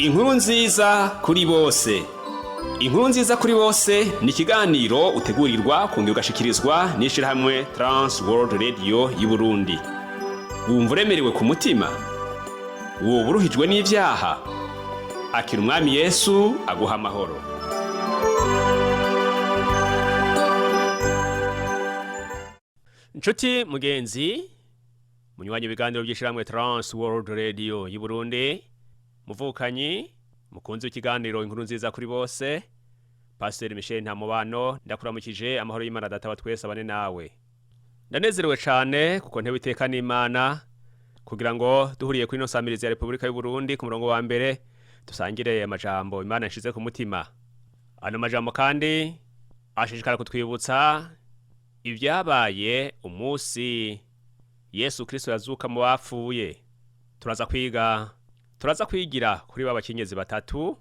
Inkuru nziza kuri bose. Inkuru nziza kuri bose ni ikiganiro utegurirwa kongera ugashikirizwa n'ishirahamwe Trans World Radio y'u Burundi. Wumva uremerewe ku mutima? Woba uruhijwe n'ivyaha? Akira umwami Yesu aguha amahoro. Nshuti mugenzi, munywanyi ibiganiro by'ishirahamwe Trans World Radio y'u Burundi, muvukanyi mukunzi w'ikiganiro inkuru nziza kuri bose, Pastor Michel Ntamubano ndakuramukije amahoro y'Imana Data wa twese abane nawe. Ndanezerewe cyane kuko ntewe iteka n'Imana kugira ngo duhuriye kuri no samirizi ya Republika y'u Burundi ku murongo wa mbere dusangire amajambo Imana yashize ku mutima. Ano majambo kandi ashishikara kutwibutsa ibyabaye umunsi Yesu Kristo yazuka mu bapfuye. Turaza kwigira kuri babakenyezi batatu,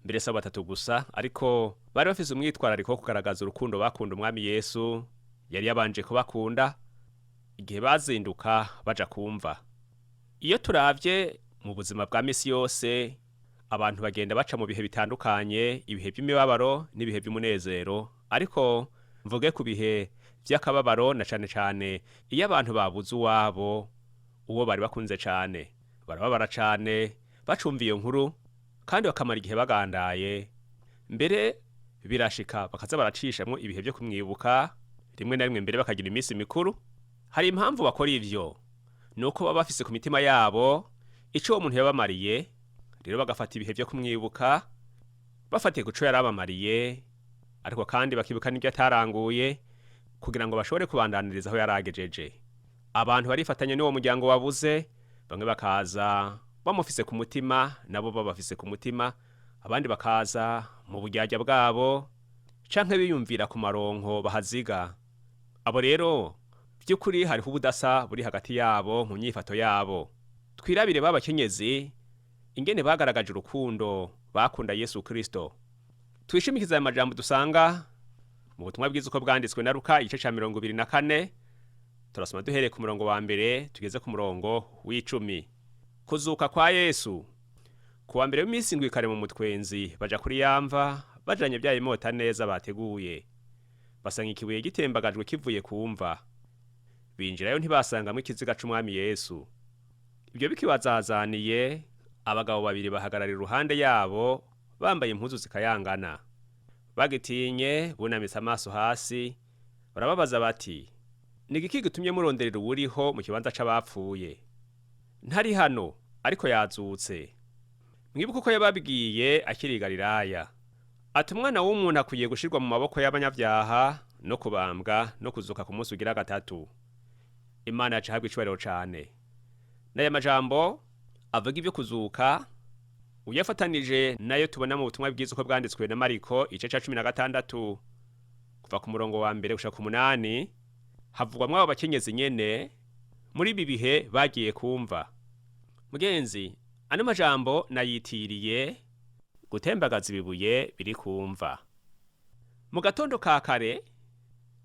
mbere se batatu gusa, ariko bari bafise umwitwarariko wo kugaragaza urukundo bakunda umwami Yesu yari yabanje kubakunda igihe bazinduka baja kumva. Iyo turavye mu buzima bwa misi yose, abantu bagenda baca mu bihe bitandukanye, ibihe by'imibabaro n'ibihe by'umunezero, ariko mvuge ku bihe by'akababaro na cane iyo abantu babuze uwo bari bakunze cane, barababara cane bacumviye nkuru kandi bakamara igihe bagandaye, mbere birashika bakaza baracishamwo ibihe byo kumwibuka, rimwe na rimwe mbere bakagira iminsi mikuru. Hari impamvu bakora ivyo, nuko baba bafise ku mitima yabo ico uwo muntu yabamariye, rero bagafata ibihe byo kumwibuka bafatiye kuco yarabamariye, ariko kandi bakibuka n'ibyo ataranguye kugira ngo bashobore kubandaniriza aho yaragejeje. Abantu barifatanya n'uwo muryango wabuze, bamwe bakaza bamufise ku mutima, nabo babafise ku mutima, abandi bakaza mu buryarya bwabo canke biyumvira ku maronko bahaziga. Abo rero by'ukuri hariho ubudasa buri hagati yabo mu nyifato yabo. Twirabire babakenyezi ingene bagaragaje urukundo bakunda Yesu Kristo. Twishimikiza aya majambo dusanga mu butumwa bwiza uko bwanditswe na Luka igice ca 24, turasoma duhereye ku murongo wa mbere tugeze ku murongo w'10. Kuzuka kwa Yesu. Kuwa mbere w'imisi indwi kare mu mutwenzi baja kuri yamva, bajanye bya imota neza bateguye. Basanga ikibuye gitembagajwe kivuye kumva. Binjirayo ntibasangamwe ikiziga c'umwami Yesu. Ibyo bikibazazaniye, abagabo babiri bahagararira iruhande yabo bambaye impuzu zikayangana. Bagitinye bunamitse amaso hasi, barababaza bati, "Nigiki gitumye muronderera uwuriho mu kibanza c'abapfuye? Ntari hano, ariko yazutse." Mwibuka uko yababwiye akiri Galilaya, ati umwana w'umuntu akwiye gushirwa mu maboko y'abanyabyaha no kubambwa no kuzuka ku munsi ugira gatatu. Imana yacu habwa icubahiro cane. N'aya majambo avuga ibyo kuzuka uyafatanije nayo tubona mu butumwa bwiza uko bwanditswe na Mariko igice ca 16 kuva ku murongo wa mbere gushika ku 8, havugwamwo abo bakenyezi nyene muri ibi bihe bagiye kumva. Mugenzi, ano majambo nayitiriye gutembagaza ibibuye biri kumva. Mu gatondo ka kare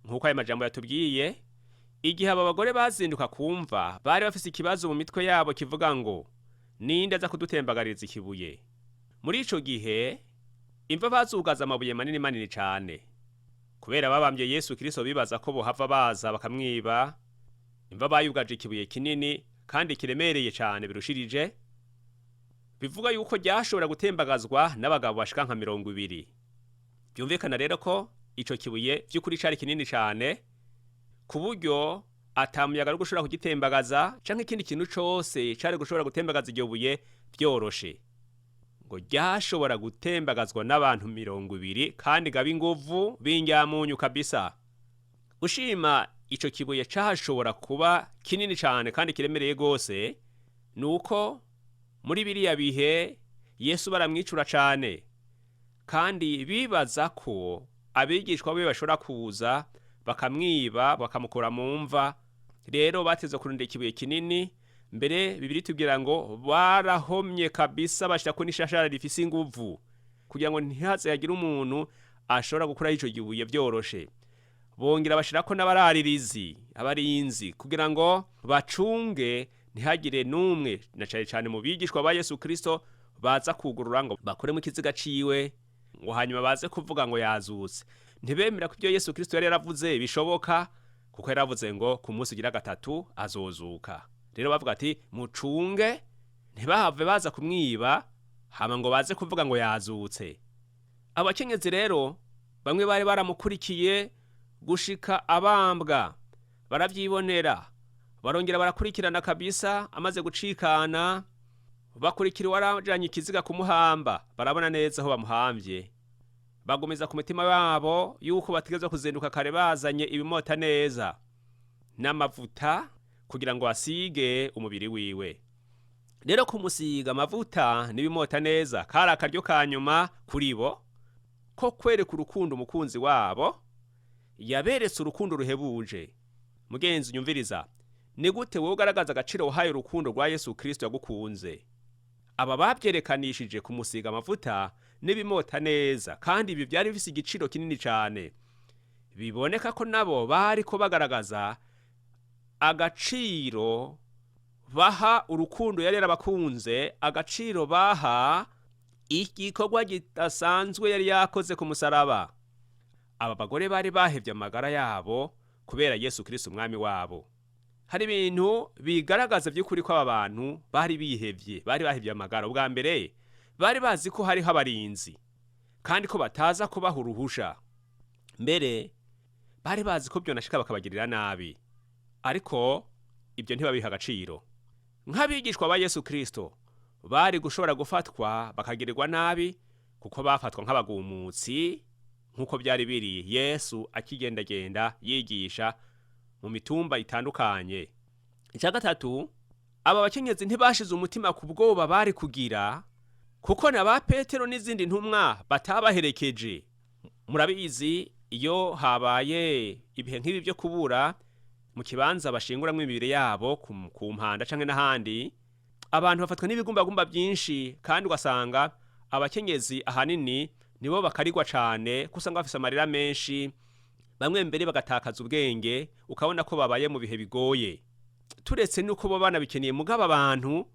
nkuko aya majambo yatubwiye, igihe aba bagore bazinduka kumva bari bafise ikibazo mu mitwe yabo kivuga ngo ninde aza kudutembagariza ikibuye. Muri ico gihe imva bazugaza amabuye manini cane, kubera babambye Yesu Kristo bibaza ko bohava baza bakamwiba. Imva bayugaje ikibuye kinini kandi kiremereye cane birushirije, bivuga yuko ryashobora gutembagazwa n'abagabo bashika nka 20. Byumvikana rero ko ico kibuye by'ukuri cari kinini cane ku buryo atamuyaga gushobora kugitembagaza canke ikindi kintu cose cari gushobora gutembagaza iryo buye byoroshe. Ngo ryashobora gutembagazwa n'abantu 20 kandi gabi inguvu b'injyamunyu kabisa. Ushima ico kibuye cashobora kuba kinini cane kandi kiremereye gose, nuko muri biriya bihe Yesu baramwicura cane, kandi bibaza ko abigishwa be bashobora kuza bakamwiba bakamukura mu mva. Rero bateze kurunda ikibuye kinini, mbere Bibiri tubwira ngo barahomye kabisa bashira ko nishashara rifise inguvu kugira ngo ntihaze yagira umuntu ashobora gukura ico kibuye byoroshe. Bongera bashirako n'abararirizi, abarinzi kugira ngo bacunge ntihagire numwe na cane mu bigishwa ba Yesu Kristo baza kugurura ngo bakuremo ikiziga ciwe ngo hanyuma baze kuvuga ngo yazutse, ntibemera ko ibyo Yesu Kristo yari yaravuze bishoboka, kuko yaravuze ngo ku munsi ugira gatatu azozuka. Rero bavuga ati mucunge ntibahave baza kumwiba hama ngo baze kuvuga ngo yazutse. Abakenyezi rero bamwe bari baramukurikiye gushika abambwa, baravyibonera, barongera barakurikirana kabisa. Amaze gucikana bakurikira warajanye ikiziga kumuhamba, barabona neza aho bamuhamvye, bagomeza ku mutima wabo yuko bategezwa kuzinduka kare bazanye ibimota neza n'amavuta kugira ngo asige umubiri wiwe. Rero kumusiga amavuta n'ibimota neza kari akaryo ka nyuma kuri bo ko kwereka urukundo umukunzi wabo, yaberetse urukundo ruhebuje. Mugenzi unyumviriza, ni gute wowe ugaragaza agaciro wahaye urukundo rwa Yesu Kristo yagukunze? Aba babyerekanishije kumusiga amavuta n'ibimota neza, kandi ibi byari bifise igiciro kinini cyane. Biboneka ko nabo bari ko bagaragaza agaciro baha urukundo yari yarabakunze, agaciro baha igikorwa gidasanzwe yari yakoze ku musaraba. Aba bagore bari bahevye amagara yabo kubera Yesu Kristo umwami wabo. Hari ibintu bigaragaza by'ukuri ko aba bantu bari bihevye, bari bahevye amagara. Ubwa mbere bari bazi ko hariho abarinzi kandi ko bataza kubaha uruhusha, mbere bari bazi ko byonashika bakabagirira nabi, ariko ibyo ntibabiha agaciro. Nk'abigishwa ba Yesu Kristo bari gushobora gufatwa bakagirirwa nabi kuko bafatwa nk'abagumutsi, nk'uko byari biri Yesu akigendagenda yigisha mu mitumba itandukanye. Icya gatatu, aba bakenyezi ntibashize umutima ku bwoba bari kugira, kuko na ba Petero n'izindi ntumwa batabaherekeje. Murabizi iyo habaye ibihe nk'ibi byo kubura mu kibanza bashinguramwo imibiri yabo ku mpanda canke n'ahandi, abantu bafatwa n'ibigumbagumba byinshi, kandi ugasanga abakenyezi ahanini nibo bakarigwa cane, kusanga bafise amarira menshi, bamwe mbere bagatakaza ubwenge, ukabona ko babaye mu bihe bigoye. Turetse nuko bo banabikeneye, mugabo abantu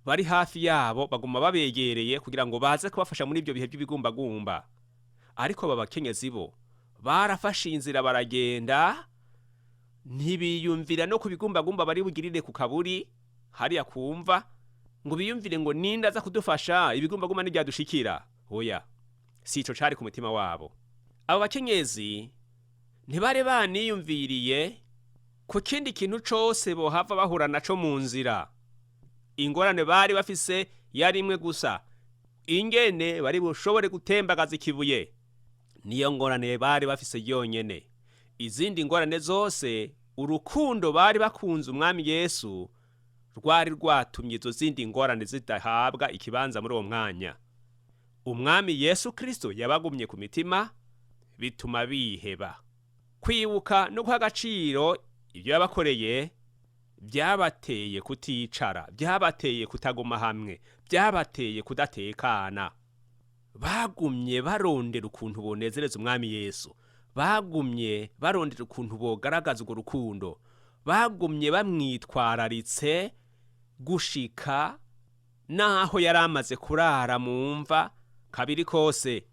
bari hafi yabo baguma babegereye kugira ngo baze kubafasha muri ibyo bihe by'ibigumbagumba. Ariko babakenyezi bo barafashe inzira baragenda, ntibiyumvira no kubigumbagumba bari bugirire ku kaburi hariya kumva ngo biyumvire ngo ninda aza kudufasha ibigumbagumba n'ibyadushikira. Oya, si ico cari ku mutima wabo. Abo bakenyezi ntibari baniyumviriye ku kindi kintu cose bohava bahura naco mu nzira. Ingorane bari bafise yari imwe gusa, ingene bari bushobore gutembagaza ikibuye. Niyo ngorane bari bafise yonyene. Izindi ngorane zose, urukundo bari bakunze umwami Yesu rwari rwatumye izo zindi ngorane zidahabwa ikibanza muri uwo mwanya. Umwami Yesu Kristo yabagumye ku mitima, bituma biheba. Kwibuka no guha agaciro ibyo yabakoreye byabateye kuticara, byabateye kutaguma hamwe, byabateye kudatekana. Bagumye barondera ukuntu bonezereza umwami Yesu, bagumye barondera ukuntu bogaragaza urwo rukundo, bagumye bamwitwararitse gushika naho yari amaze kurara mu mva kabiri kose.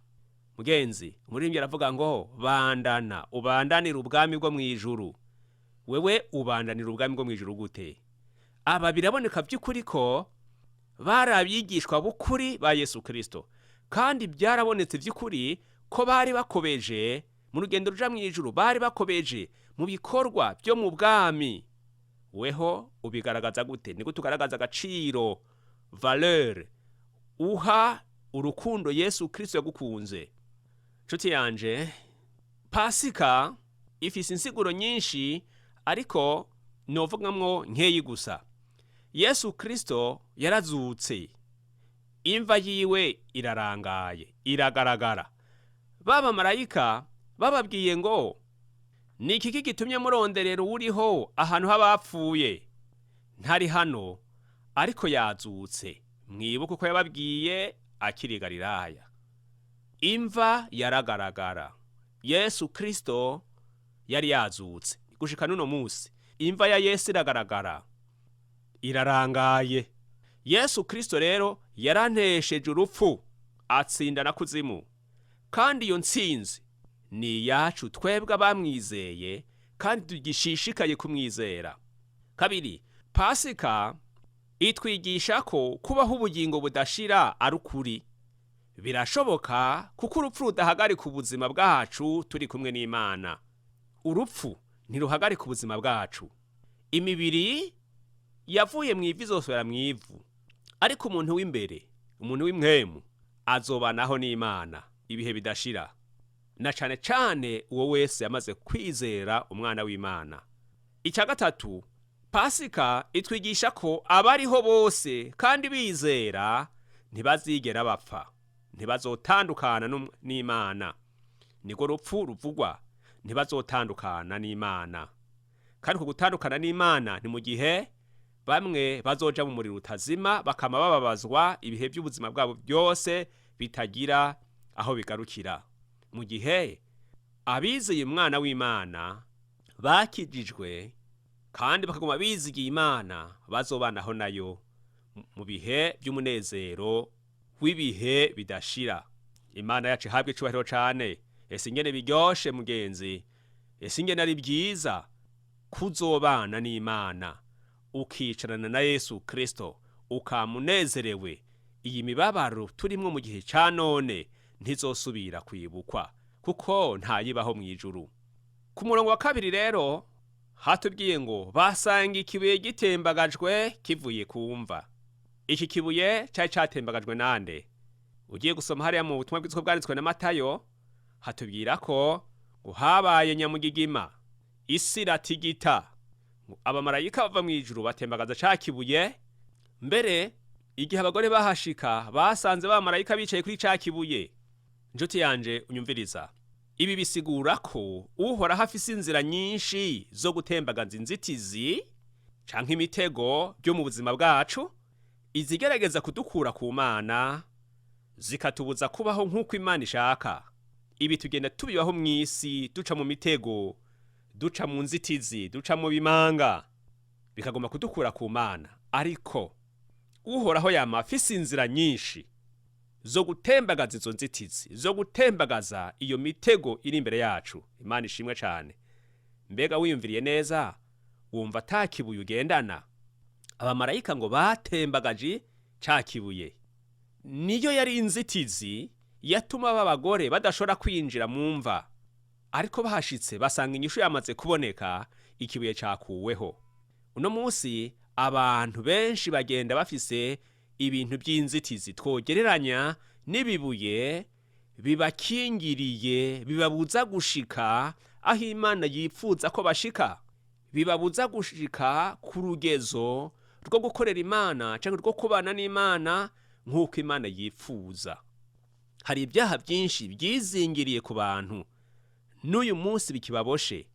Mugenzi, umuririmbyi aravuga ngo bandana ubandanira ubwami bwo mwijuru. Wewe ubandanira ubwami bwo mwijuru gute? Aba biraboneka by'ukuri ko bari abigishwa b'ukuri ba Yesu Kristo, kandi byarabonetse by'ukuri ko bari bakobeje mu rugendo ruja mwijuru, bari bakobeje mu bikorwa byo mu bwami. Weho ubigaragaza gute? Ni gute ugaragaza agaciro, valeur uha urukundo Yesu Kristo yagukunze? Nshuti yanje, Pasika ifise insiguro nyinshi, ariko novugamwo nkeyi gusa. Yesu Kristo yarazutse, imva yiwe irarangaye, iragaragara. Baba marayika bababwiye ngo ni iki gitumye muronderera uriho ahantu h'abapfuye? Ntari hano, ariko yazutse. Mwibuke uko yababwiye akiri Galilaya. Imva yaragaragara. Yesu Kristo yari yazutse. Gushika nuno musi imva ya Yesu iragaragara, irarangaye. Yesu Kristo rero yarantesheje urupfu, atsinda na kuzimu, kandi iyo ntsinzi ni iyacu twebwe abamwizeye kandi tugishishikaye kumwizera. Kabiri, Pasika itwigisha ko kubaho ubugingo budashira ari ukuri. Birashoboka kuko urupfu rudahagarika ubuzima bwacu turi kumwe n'Imana. Urupfu ntiruhagarika ubuzima bwacu. Imibiri yavuye mu ivu izosubira mu ivu, ariko umuntu w'imbere, umuntu w'imwemu, azobanaho n'Imana ibihe bidashira, na cane cane uwo wese yamaze kwizera umwana w'Imana. Icya gatatu, Pasika itwigisha ko abariho bose kandi bizera ntibazigera bapfa, ntibazotandukana n'Imana. Niko rupfu ruvugwa, ntibazotandukana n'Imana. Kandi kugutandukana n'Imana ni mu gihe bamwe bazoja mu muriro utazima, bakama bababazwa ibihe by'ubuzima bwabo byose bitagira aho bigarukira. Mu gihe abizeye umwana w'Imana bakijijwe kandi bakaguma bizigiye Imana, bazobanaho nayo mu bihe by'umunezero w'ibihe bidashira. Imana yacu ihabwe icubahiro cane. Ese ingene biryoshe mugenzi, ese ingene ari byiza kuzobana n'Imana, ukicarana na Yesu Kristo, ukamunezerewe. Iyi mibabaro turimwo mu gihe ca none ntizosubira kwibukwa, kuko ntayibaho mu ijuru. Ku murongo wa kabiri rero hatubwiye ngo basanga ikibuye gitembagajwe kivuye ku mva. Iki kibuye cyari catembagajwe nande? Ugiye gusoma hariya mu butumwa bw'iziko bwanditswe na Matayo, hatubwira ko ngo habaye nyamugigima, isi iratigita, abamarayika bava mu ijuru batembagaza ca kibuye. Mbere igihe abagore bahashika basanze bamarayika bicaye kuri ca kibuye. Njuti yanje unyumviriza, ibi bisigura ko Uhoraho afise inzira nyinshi zo gutembagaza inzitizi canke imitego byo mu buzima bwacu, izigerageza kudukura ku Mana, zikatubuza kubaho nk'uko Imana ishaka. Ibi tugenda tubibaho mw'isi, duca mu mitego, duca mu nzitizi, duca mu bimanga, bikagomba kudukura ku Mana. Ariko Uhoraho yama afise inzira nyinshi zo gutembagaza izo nzitizi, zo gutembagaza iyo mitego iri imbere yacu. Imana ishimwe cane. Mbega wiyumviriye neza, wumva ata kibuye ugendana? Abamarayika ngo batembagaje ca kibuye, niyo yari inzitizi yatuma b'abagore badashobora kwinjira mu mva. Ariko bahashitse basanga inyishu yamaze kuboneka, ikibuye cakuweho. Uno munsi abantu benshi bagenda bafise ibintu by'inzitizi twogereranya n'ibibuye bibakingiriye, bibabuza gushika aho Imana yipfuza ko bashika, bibabuza gushika ku rugezo rwo gukorera Imana cyangwa rwo kubana n'Imana nk'uko Imana yipfuza. Hari ibyaha byinshi byizingiriye ku bantu n'uyu munsi bikibaboshe,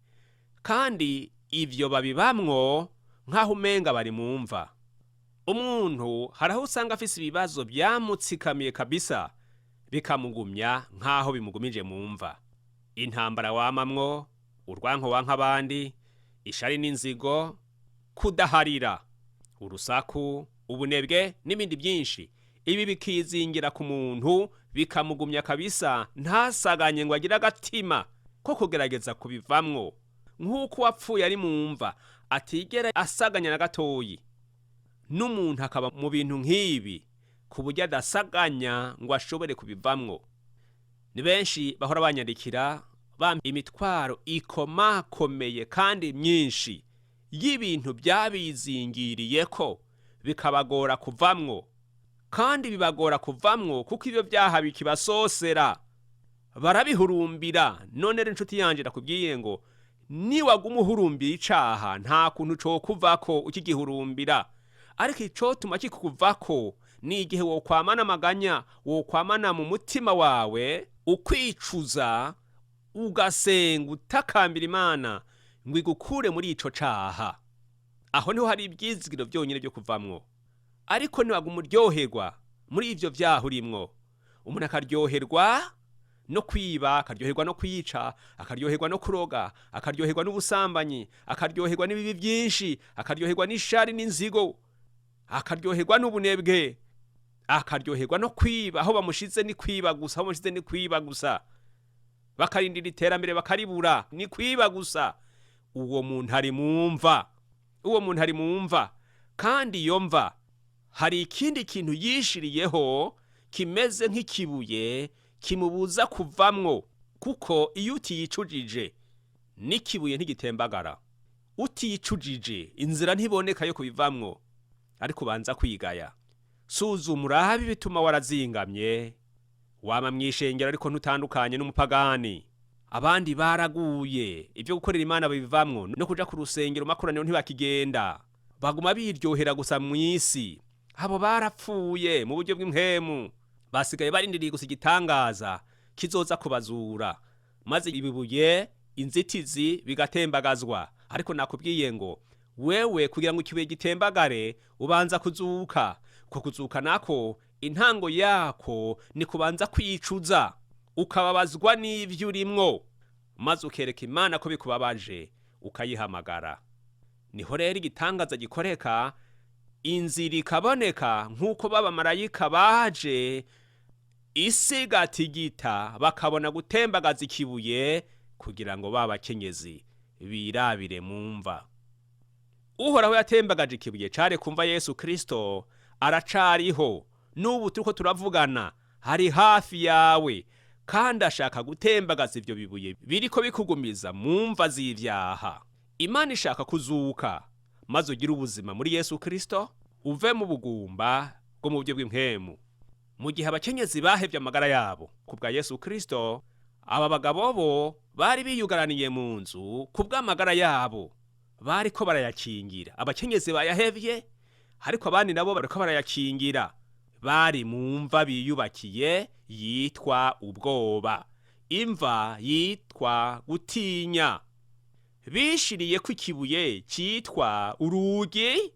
kandi ivyo babibamwo nk'aho umenga bari mu mva. Umuntu haraho usanga afise ibibazo byamutsikamiye kabisa, bikamugumya nk'aho bimugumije mu mva. Intambara wamamwo, urwanko wanka abandi, ishari n'inzigo, kudaharira, urusaku, ubunebwe n'ibindi byinshi. Ibi bikizingira ku muntu bikamugumya kabisa, ntasaganye ngo agire agatima ko kugerageza kubivamwo, nk'uko wapfuye ari mu mva atigera asaganya na gatoyi. N'umuntu akaba mu bintu nk'ibi ku buryo adasaganya ngo ashobore kubivamwo. Ni benshi bahora banyandikira bampa imitwaro ikomakomeye kandi myinshi y'ibintu byabizingiriye ko bikabagora kuvamwo, kandi bibagora kuvamwo kuko ibyo byaha bikibasosera, barabihurumbira. None rero inshuti yanje ndakubwiye ngo niwaguma uhurumbira icaha nta kuntu co kuvako ukigihurumbira. Ariko icotuma kikuvako ni igihe wokwamana amaganya, wokwamana mu mutima wawe ukwicuza, ugasenga utakambira Imana ngo igukure muri ico caha. Aho niho hari ibyizigiro byonyine byo kuvamwo. Ariko niwaguma uryoherwa muri ivyo vyaha urimwo, umuntu akaryoherwa no kwiba, akaryoherwa no kwica, akaryoherwa no kuroga, akaryoherwa n'ubusambanyi, akaryoherwa n'ibibi byinshi, akaryoherwa n'ishari n'inzigo. akaryoherwa n'ubunebwe, akaryoherwa no kwiba. Aho bamushize ni kwiba gusa, aho bamushize ni kwiba gusa, bakarindira iterambere bakaribura, ni kwiba gusa. Uwo muntu ari mumva, uwo muntu ari mumva. Kandi iyo mva hari ikindi kintu yishiriyeho kimeze nk'ikibuye kimubuza kuvamwo, kuko iyo utiyicujije n'ikibuye ntigitembagara. Utiyicujije inzira ntiboneka yo kubivamwo, ariko ubanza kwigaya. Suzuma urabe bituma warazingamye, wama mwishengero ariko ntutandukanye n'umupagani. Abandi baraguye, ibyo gukorera Imana bivamwo, no kuja ku rusengero makoraniro ntibakigenda, baguma biryohera gusa mw'isi. Abo barapfuye mu buryo bw'impwemu, basigaye barindiriye gusa igitangaza kizoza kubazura, maze ibibuye, inzitizi bigatembagazwa. Ariko nakubwiye ngo wewe kugira ngo ikibuye gitembagare ubanza kuzuka. Ko kuzuka nako intango yako ni kubanza kwicuza, ukababazwa n'ivyo urimwo, maze ukereka Imana ko bikubabaje, ukayihamagara. Niho rero igitangaza gikoreka, inzira ikaboneka, nk'uko b'abamarayika baje isi igatigita, bakabona gutembagaza ikibuye kugira ngo babakenyezi birabire mumva. Uhoraho yatembagaje ikibuye cari kumva Yesu Kristo aracariho. N'ubu turiko turavugana hari hafi yawe, kandi ashaka gutembagaza ivyo bibuye biriko bikugumiza mumva z'ivyaha. Imana ishaka kuzuka, maze ugire ubuzima muri Yesu Kristo, uve mu bugumba bwo mu buryo bw'impwemu. Mu gihe abakenyezi bahevye amagara yabo kubwa Yesu Kristo, aba bagabo bo bari biyugaraniye mu nzu kubw'amagara yabo, bariko barayakingira. Abakenyezi bayahevye, ariko abandi nabo bariko barayakingira. Bari mu mva biyubakiye yitwa ubwoba, imva yitwa gutinya. Bishiriye ko ikibuye cyitwa urugi,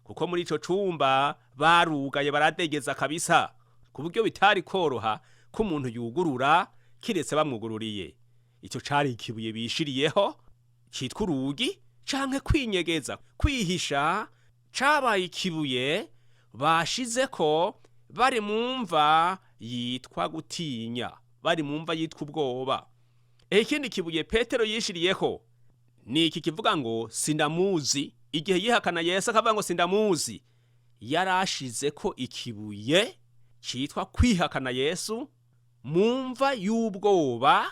kuko muri ico cumba barugaye baradegeza kabisa, ku buryo bitari koroha ko umuntu yugurura kiretse bamwugururiye. Ico cari ikibuye bishiriyeho cyitwa urugi, canke kwinyegeza, kwihisha. Cabaye ikibuye bashizeko bari mumva yitwa gutinya, bari mumva yitwa ubwoba. Ikindi kibuye Petero yishiriyeho ni iki kivuga ngo sindamuzi. Igihe yihakana Yesu akavuga ngo sindamuzi, yarashizeko ikibuye cyitwa kwihakana Yesu, mumva y'ubwoba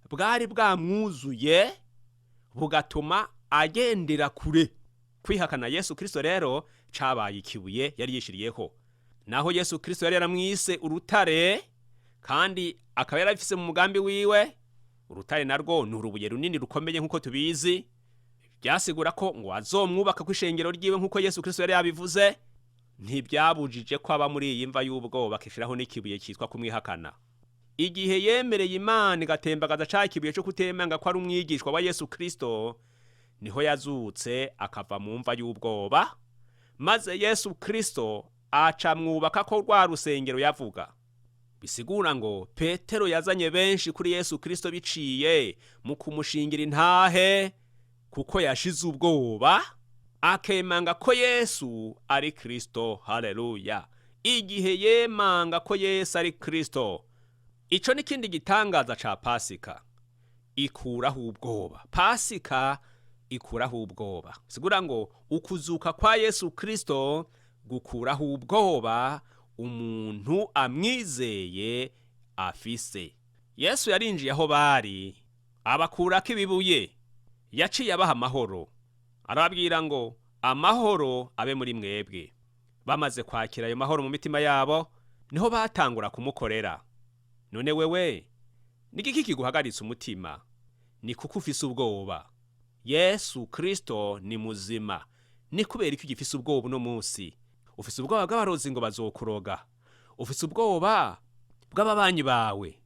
bwari bwamwuzuye, bugatuma agendera kure. Kwihakana Yesu Kristo rero cabaye ikibuye yari yishiriyeho. Naho Yesu Kristo yari yaramwise urutare, kandi akaba yarafise mu mugambi wiwe. Urutare narwo ni urubuye runini rukomeye nk'uko tubizi, byasigura ko ngo azomwubaka ku ishengero ryiwe nk'uko Yesu Kristo yari yabivuze. Ntibyabujije ko aba muri iyi mva y'ubwoba bakishiraho n'ikibuye cyitwa kumwihakana. Igihe yemereye Imana igatembagaza ca kibuye cyo kutemanga ko ari umwigishwa wa Yesu Kristo, niho yazutse akava mu mva y'ubwoba, maze Yesu Kristo aca mwubaka ko rwa rusengero yavuga. Bisigura ngo Petero yazanye benshi kuri Yesu Kristo biciye mu kumushingira intahe, kuko yashize ubwoba akemanga ko Yesu ari Kristo. Haleluya! Igihe yemanga ko Yesu ari Kristo, ico ni kindi gitangaza ca Pasika. Ikuraho ubwoba. Pasika ikuraho ubwoba. Sigura ngo ukuzuka kwa Yesu Kristo gukuraho ubwoba umuntu amwizeye afise. Yesu yarinjiye aho bari, abakurako ibibuye, yaciye abaha amahoro. Arababwira ngo amahoro abe muri mwebwe. Bamaze kwakira ayo mahoro mu mitima yabo, niho batangura kumukorera. None wewe ni iki kiguhagaritse umutima? Ni kuko ufise ubwoba. Yesu Kristo ni muzima. Ni kubera iki ugifise ubwoba uno munsi? Ufise ubwoba bw'abarozi ngo bazokuroga, ufise ubwoba bw'ababanyi bawe,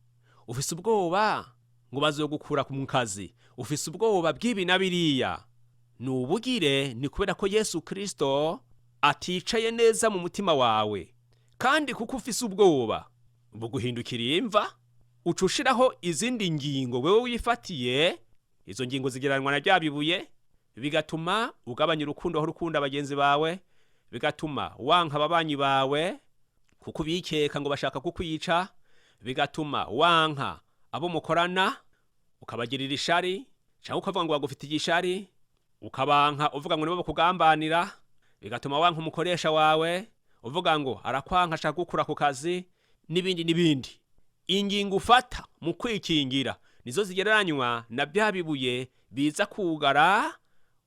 ufise ubwoba ngo bazogukura mu kazi, ufise ubwoba bw'ibi na biriya. Nubugire ni kubera ko Yesu Kristo aticaye neza mu mutima wawe, kandi kuko ufise ubwoba buguhindukira imva, ucushiraho izindi ngingo wewe wifatiye. Izo ngingo zigeranwa na bya bibuye, bigatuma ugabanya urukundo aho rukunda abagenzi bawe, bigatuma wanka ababanyi bawe kuko ubikeka ngo bashaka kukwica, bigatuma wanka abo mukorana ukabagirira ishari, cyangwa ukavuga ngo bagufitiye ishari, ukabanka uvuga ngo nibo bakugambanira, bigatuma wanka umukoresha wawe uvuga ngo arakwanka ashaka gukura ku kazi, n'ibindi n'ibindi. Ingingo ufata mu kwikingira nizo zigereranywa na bya bibuye biza kugara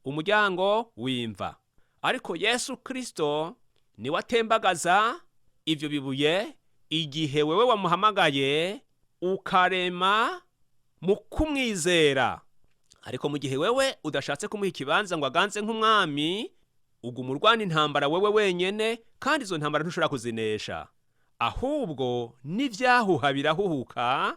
umuryango w'imva. Ariko Yesu Kristo niwe atembagaza ivyo bibuye igihe wewe wamuhamagaye ukarema mu kumwizera. Ariko mu gihe wewe udashatse kumuha ikibanza ngo aganze nk'umwami, uguma urwana intambara wewe wenyene, kandi izo ntambara ntushobora kuzinesha. Ahubwo n'ivyahuha birahuhuka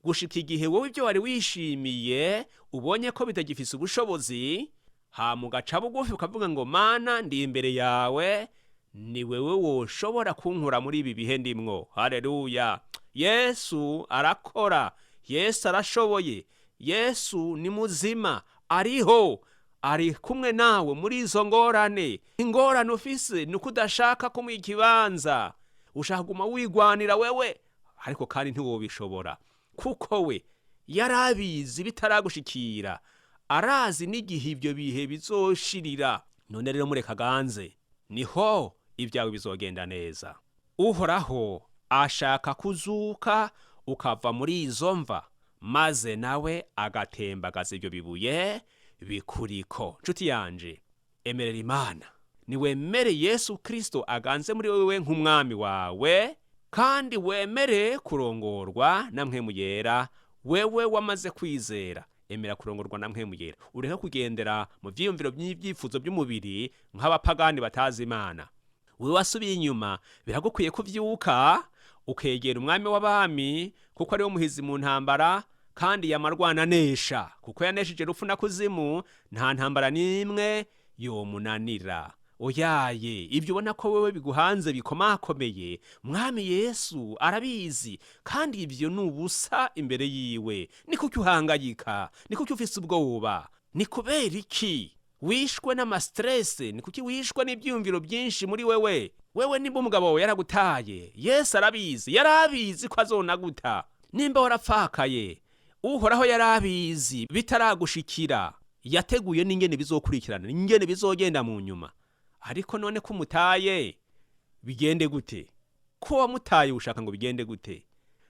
gushika igihe wowe ibyo wari wishimiye ubonye ko bitagifise ubushobozi, hama ugaca bugufi ukavuga ngo Mana, ndi imbere yawe, ni wewe woshobora kunkura muri ibi bihe ndimwo. Haleluya! Yesu arakora, Yesu arashoboye, Yesu ni muzima, ariho, ari kumwe nawe muri izo ngorane. Ingorane ufise ni uko udashaka kumuha ikibanza, ushaka kuguma wigwanira wewe, ariko kandi ntiwobishobora, kuko we yarabizi bitaragushikira, arazi n'igihe ibyo bihe bizoshirira. None rero mureka ganze, niho ibyawe bizogenda neza. Uhoraho ashaka kuzuka ukava muri izo mva, maze nawe agatembagaza ibyo bibuye bikuriko. Nshuti yanje, emerera Imana, niwemere Yesu Kristo aganze muri wewe nk'umwami wawe, kandi wemere kurongorwa na Mpwemu Yera. Wewe wamaze kwizera, emera kurongorwa na Mpwemu Yera, ureke kugendera mu vyiyumviro by'ibyifuzo by'umubiri nk'abapagani batazi Imana. Wewe wasubiye inyuma, biragukwiye kuvyuka ukegera umwami w'abami, kuko ari we muhizi mu ntambara, kandi yamarwana nesha, kuko yanesheje urupfu na kuzimu. Nta ntambara n'imwe yomunanira. Oyaye, ibyo ubona ko wewe biguhanze bikomakomeye, Mwami Yesu arabizi, kandi ibyo nubusa imbere yiwe. Ni kuki uhangayika? Ni kuki ufise ubwoba? Ni kubera iki wishwe n'amastress? Ni kuki wishwe n'ibyumviro byinshi muri wewe? Wewe nimba umugabo wawe yaragutaye, Yesu arabizi, yarabizi ko azonaguta. Nimba warapfakaye, Uhoraho yarabizi bitaragushikira, yateguye n'ingene bizokurikirana, n'ingene bizogenda mu nyuma. Ariko none ko umutaye, bigende gute? Ko wamutaye ushaka ngo bigende gute?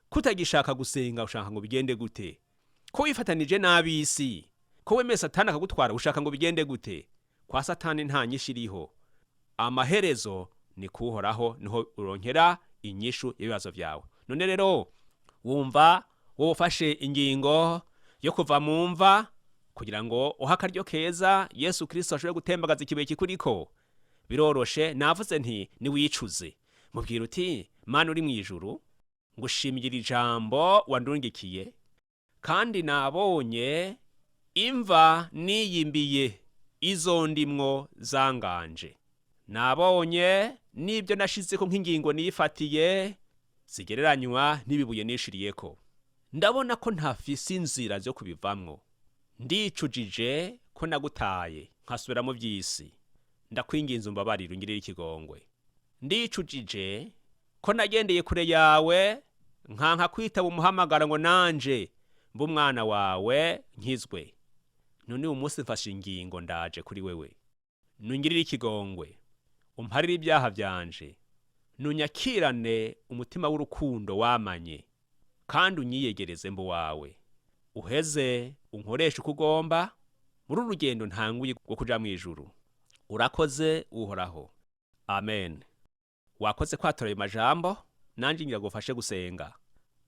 Kutagishaka gusenga ushaka ngo bigende gute? Ko wifatanije n'abisi, ko wemeye Satani akagutwara ushaka ngo bigende gute? Kwa Satani nta nyishu iriho. Amaherezo ni kuhoraho, niho uronkera inyishu y'ibibazo vyawe. None rero wumva wofashe ingingo yo kuva mu mva, kugira ngo uha akaryo keza Yesu Kristo ashobore gutembagaza ikibuye kikuriko. Biroroshe, navuze nti niwicuze, mubwira uti Mana uri mu ijuru, ngushimira ijambo wandungikiye, kandi nabonye imva niyimbiye izo ndimwo zanganje. Nabonye n'ibyo nashizeko nk'ingingo nifatiye zigereranywa n'ibibuye nishiriyeko. Ndabona ko ntafise inzira zo kubivamwo. Ndicujije ko nagutaye nkasubira mu by'isi. Ndakwinginze umbabarire ungirire ikigongwe. Ndicujije ko nagendeye kure yawe, nkanka kwitaba umuhamagara ngo nanje mbe umwana wawe nkizwe. None umunsi mfashe ingingo, ndaje kuri wewe. Nungirire ikigongwe, umparire ibyaha byanje, nunyakirane umutima w'urukundo wamanye, kandi unyiyegereze mbo wawe. Uheze unkoreshe uko ugomba muri urugendo ntanguye rwo kuja mu ijuru. Urakoze Uhoraho. Amen. Wakoze kwatora ayo majambo, nanje ngira gufashe gusenga.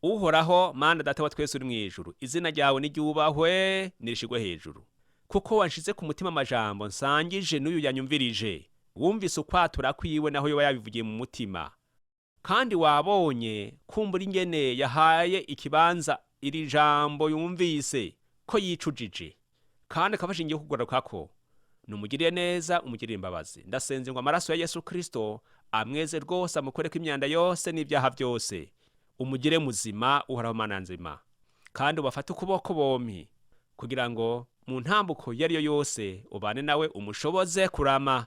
Uhoraho Mana Data wa twese uri mu ijuru, izina ryawe niryubahwe nirishigwe hejuru, kuko wanshize ku mutima amajambo nsangije n'uyu yanyumvirije. Wumvise ukwatura kwiwe naho yoba yabivugiye mu mutima, kandi wabonye kumbura ingene yahaye ikibanza iri jambo yumvise ko yicujije, kandi akafashe ingiye kugarukako. Numugiriye neza, umugirire imbabazi. Ndasenze ngo amaraso ya Yesu Kristo amweze rwose, amukoreko imyanda yose n'ibyaha byose. Umugire muzima, Uhoraho Mana nzima, kandi ubafate ukuboko bompi, kugira ngo mu ntambuko yariyo yose ubane nawe, umushoboze kurama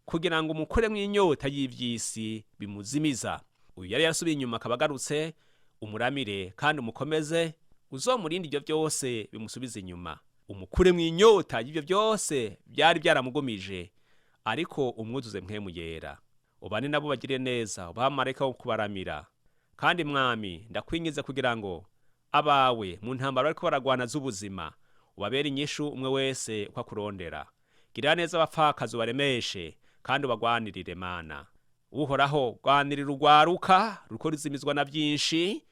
kugira ngo umukuremwo inyota y'ivy'isi bimuzimiza. Uyu yari yarasubiye inyuma akaba agarutse, umuramire kandi umukomeze, uzomurinde ivyo vyose bimusubiza inyuma. Umukuremwo inyota y'ivyo vyose byari byaramugumije, ariko umwuzuze mpwemu yera. Ubane nabo bagire neza, ubamarayika wo kubaramira. Kandi Mwami, ndakwingize kugira ngo abawe mu ntambara bariko baragwana z'ubuzima ubabere inyishu umwe wese uko akurondera. Girira neza abapfakazi ubaremeshe kandi ubagwanirire Mana. Uhoraho, gwanirira urwaruka ruko ruzimizwa na byinshi,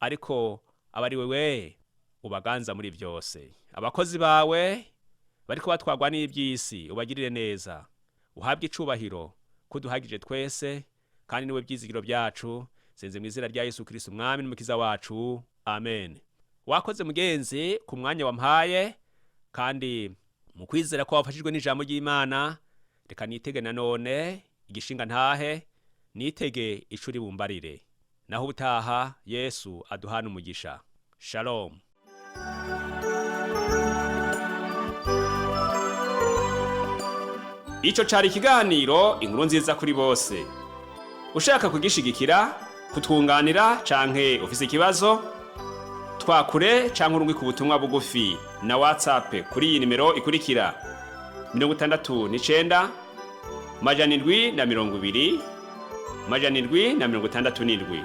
ariko abari wewe ubaganza muri byose. Abakozi bawe bariko batwagwa n'iby'isi ubagirire neza. Uhabwe icubahiro kuduhagije twese, kandi niwe byizigiro byacu, senze mu izina rya Yesu Kristo Umwami n'umukiza wacu. Amen. Wakoze mugenzi ku mwanya wampaye, kandi mu kwizera ko wafashijwe n'ijambo ry'Imana, reka nitege nanone igishinga ntahe, nitege icuri bumbarire. Naho ubutaha Yesu aduhana umugisha. Shalom. Ico cari ikiganiro Inkuru Nziza kuri bose. Ushaka kugishigikira, kutwunganira canke ufise ikibazo, twakure canke urungike ubutumwa bugufi na WhatsApp kuri iyi nimero ikurikira: 69 720 767.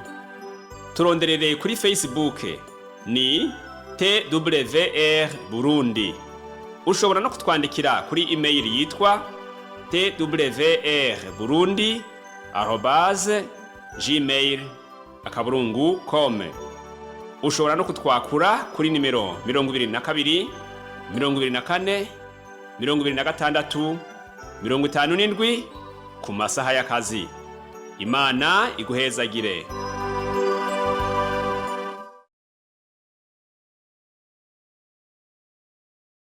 Turonderere kuri Facebook ni TWR Burundi. Ushobora no kutwandikira kuri email yitwa twrburundi@gmail.com. Ushobora no kutwakura kuri nimero 22 24 26 57 ku masaha y'akazi. Imana iguhezagire.